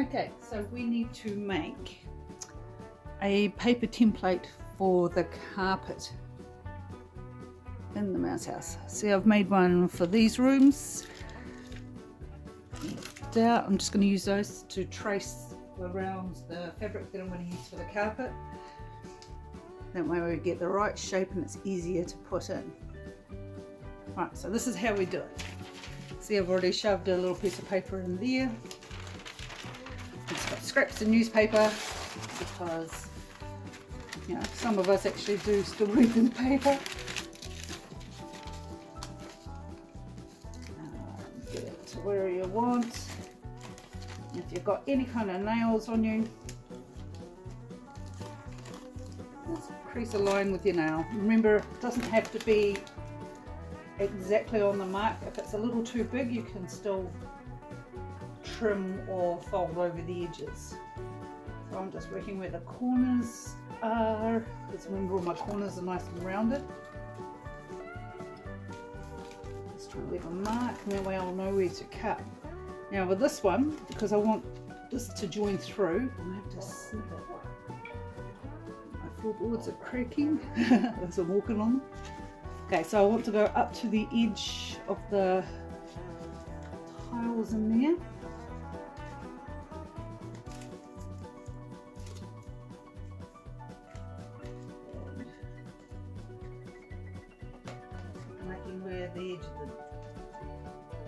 Okay, so we need to make a paper template for the carpet in the mouse house. See, I've made one for these rooms. I'm just going to use those to trace around the fabric that I'm going to use for the carpet. That way we get the right shape and it's easier to put in. Right, so this is how we do it. See, I've already shoved a little piece of paper in there. It's got scraps of newspaper because, you know, some of us actually do still read in paper. Get it to where you want. If you've got any kind of nails on you, just crease a line with your nail. Remember, it doesn't have to be exactly on the mark. If it's a little too big, you can still trim or fold over the edges. So I'm just working where the corners are, because remember all my corners are nice and rounded. Just trying to leave a mark, and that way I'll know where to cut. Now with this one, because I want this to join through, I have to snip it. My floorboards are cracking as I'm walking on them. Okay, so I want to go up to the edge of the tiles in there. Making where the edge of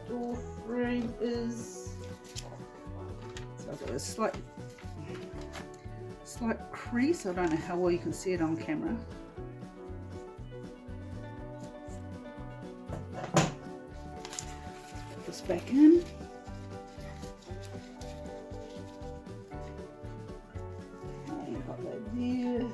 the door frame is. So I've got a slight crease. I don't know how well you can see it on camera. Put this back in. And got that there.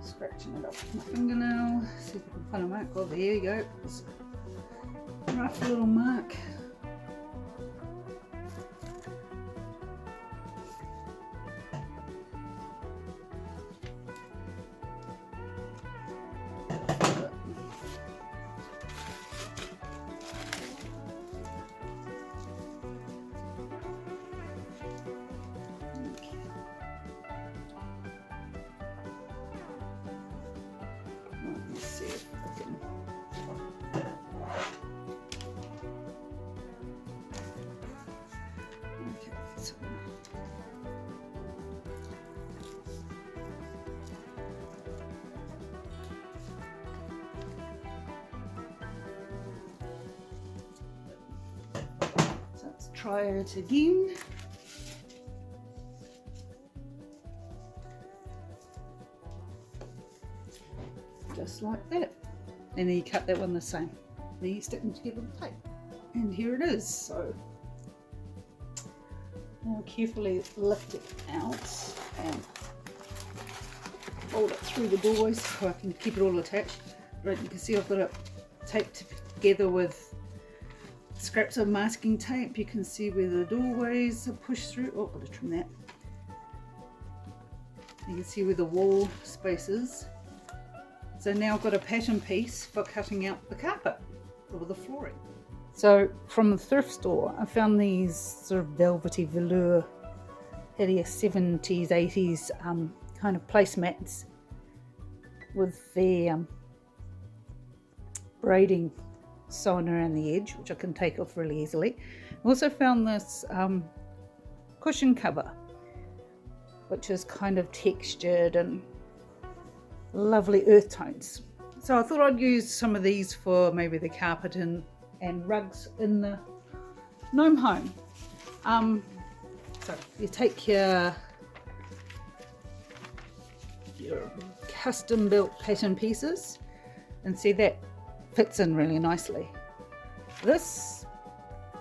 Scratching it up with my fingernail, see if I can find a mark. Oh, there you go. It's a rough little mark. Let's see if I can. Okay, so let's try it again. Just like that, and then you cut that one the same, then you stick them together with tape, and here it is. So now carefully lift it out and fold it through the doorways so I can keep it all attached. Right, you can see I've got it taped together with scraps of masking tape. You can see where the doorways are pushed through. Oh, I've got to trim that. You can see where the wall space is. So now I've got a pattern piece for cutting out the carpet or the flooring. So from the thrift store, I found these sort of velvety velour, hideous 70s, 80s kind of placemats with the braiding sewn around the edge, which I can take off really easily. I also found this cushion cover, which is kind of textured and lovely earth tones. So I thought I'd use some of these for maybe the carpet and rugs in the gnome home. So you take your custom built pattern pieces and see that fits in really nicely. This,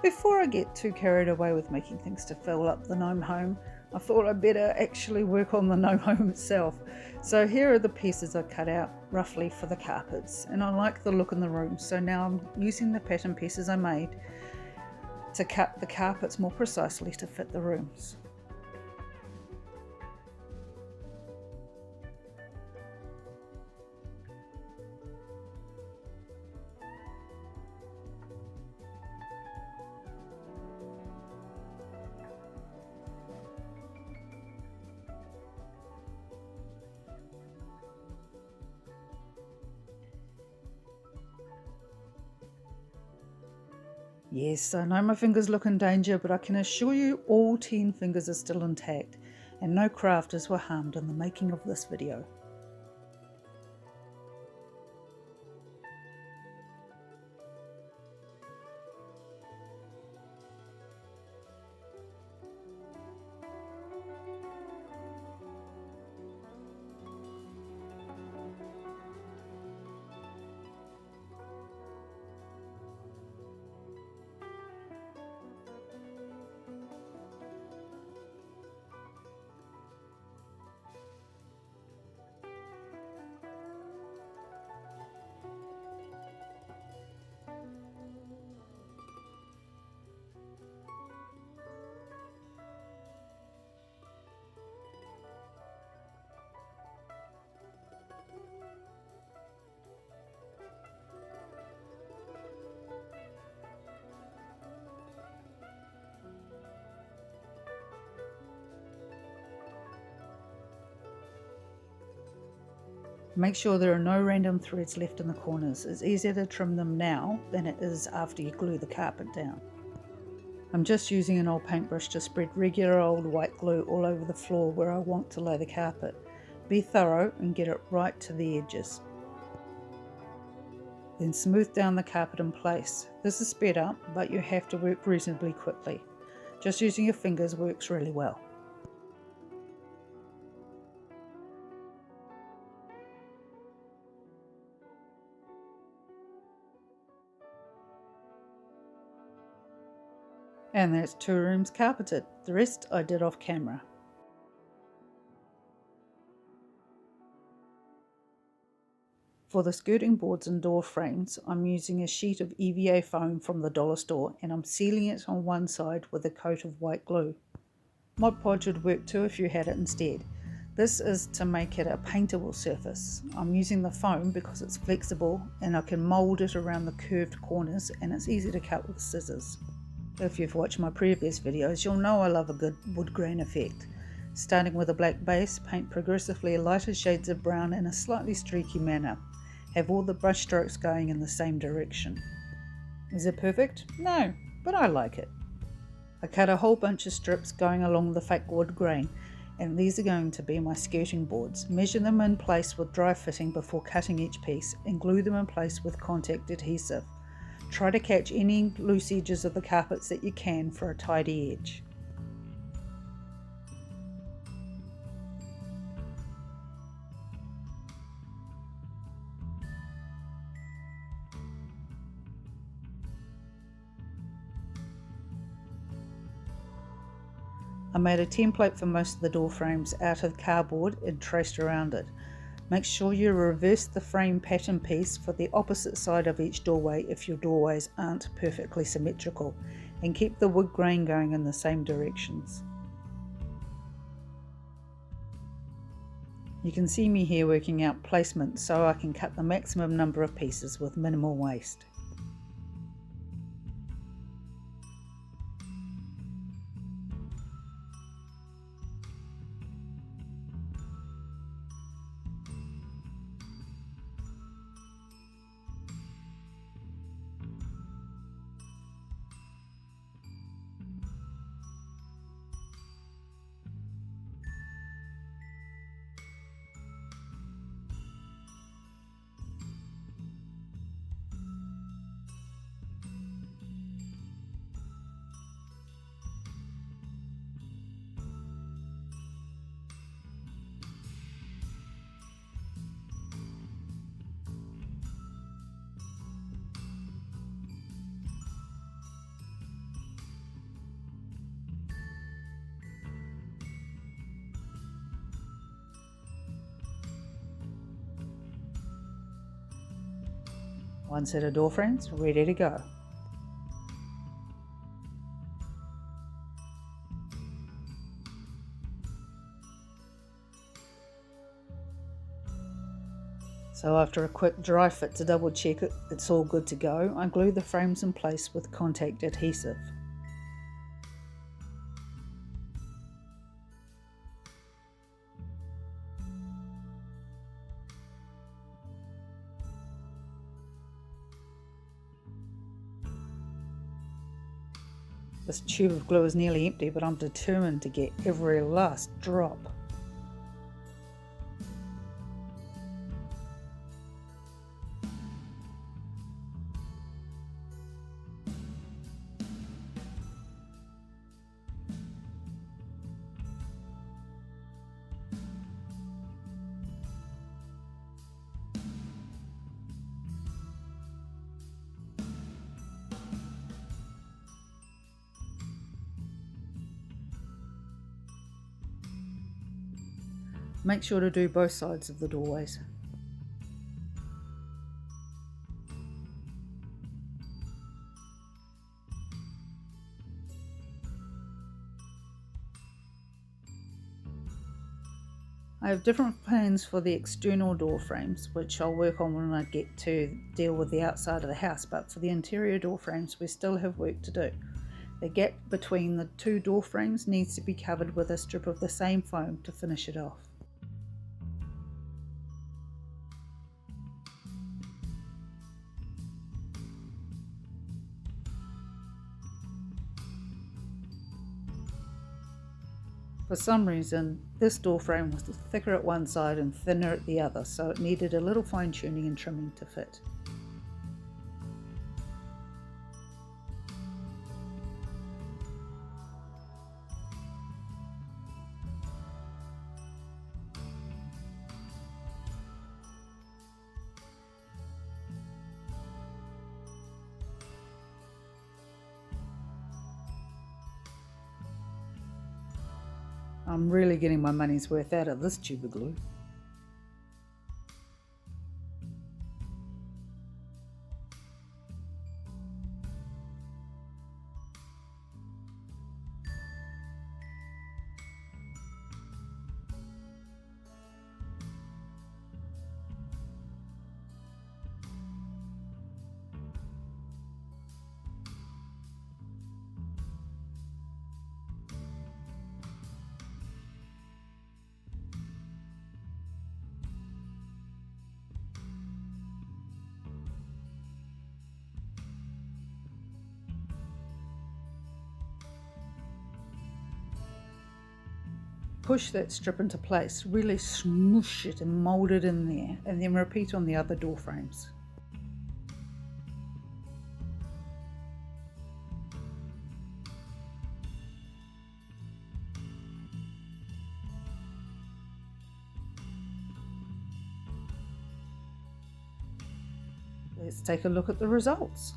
before I get too carried away with making things to fill up the gnome home, I thought I'd better actually work on the gnome home itself. So here are the pieces I cut out roughly for the carpets, and I like the look in the room. So now I'm using the pattern pieces I made to cut the carpets more precisely to fit the rooms. Yes, I know my fingers look in danger, but I can assure you all 10 fingers are still intact and no crafters were harmed in the making of this video. Make sure there are no random threads left in the corners. It's easier to trim them now than it is after you glue the carpet down. I'm just using an old paintbrush to spread regular old white glue all over the floor where I want to lay the carpet. Be thorough and get it right to the edges. Then smooth down the carpet in place. This is sped up, but you have to work reasonably quickly. Just using your fingers works really well. And that's 2 rooms carpeted. The rest I did off camera. For the skirting boards and door frames, I'm using a sheet of EVA foam from the dollar store and I'm sealing it on one side with a coat of white glue. Mod Podge would work too if you had it instead. This is to make it a paintable surface. I'm using the foam because it's flexible and I can mould it around the curved corners and it's easy to cut with scissors. If you've watched my previous videos, you'll know I love a good wood grain effect. Starting with a black base, paint progressively lighter shades of brown in a slightly streaky manner. Have all the brush strokes going in the same direction. Is it perfect? No, but I like it. I cut a whole bunch of strips going along the fake wood grain, and these are going to be my skirting boards. Measure them in place with dry fitting before cutting each piece and glue them in place with contact adhesive. Try to catch any loose edges of the carpets that you can for a tidy edge. I made a template for most of the door frames out of cardboard and traced around it. Make sure you reverse the frame pattern piece for the opposite side of each doorway if your doorways aren't perfectly symmetrical, and keep the wood grain going in the same directions. You can see me here working out placement so I can cut the maximum number of pieces with minimal waste. One set of door frames ready to go. So after a quick dry fit to double check it's all good to go, I glue the frames in place with contact adhesive. This tube of glue is nearly empty, but I'm determined to get every last drop. Make sure to do both sides of the doorways. I have different plans for the external door frames, which I'll work on when I get to deal with the outside of the house, but for the interior door frames we still have work to do. The gap between the two door frames needs to be covered with a strip of the same foam to finish it off. For some reason, this door frame was thicker at one side and thinner at the other, so it needed a little fine tuning and trimming to fit. I'm really getting my money's worth out of this tube of glue. Push that strip into place, really smoosh it and mold it in there, and then repeat on the other door frames. Let's take a look at the results.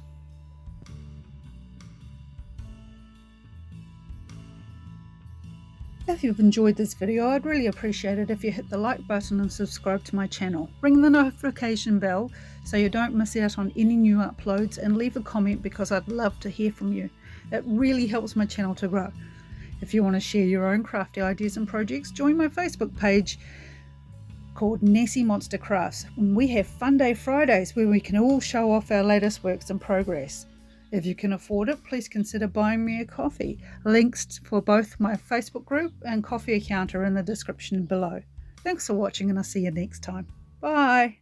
If you've enjoyed this video, I'd really appreciate it if you hit the like button and subscribe to my channel. Ring the notification bell so you don't miss out on any new uploads, and leave a comment because I'd love to hear from you. It really helps my channel to grow. If you want to share your own crafty ideas and projects, join my Facebook page called Nessie Monster Crafts. We have Fun Day Fridays where we can all show off our latest works in progress. If you can afford it, please consider buying me a coffee. Links for both my Facebook group and coffee account are in the description below. Thanks for watching, and I'll see you next time. Bye!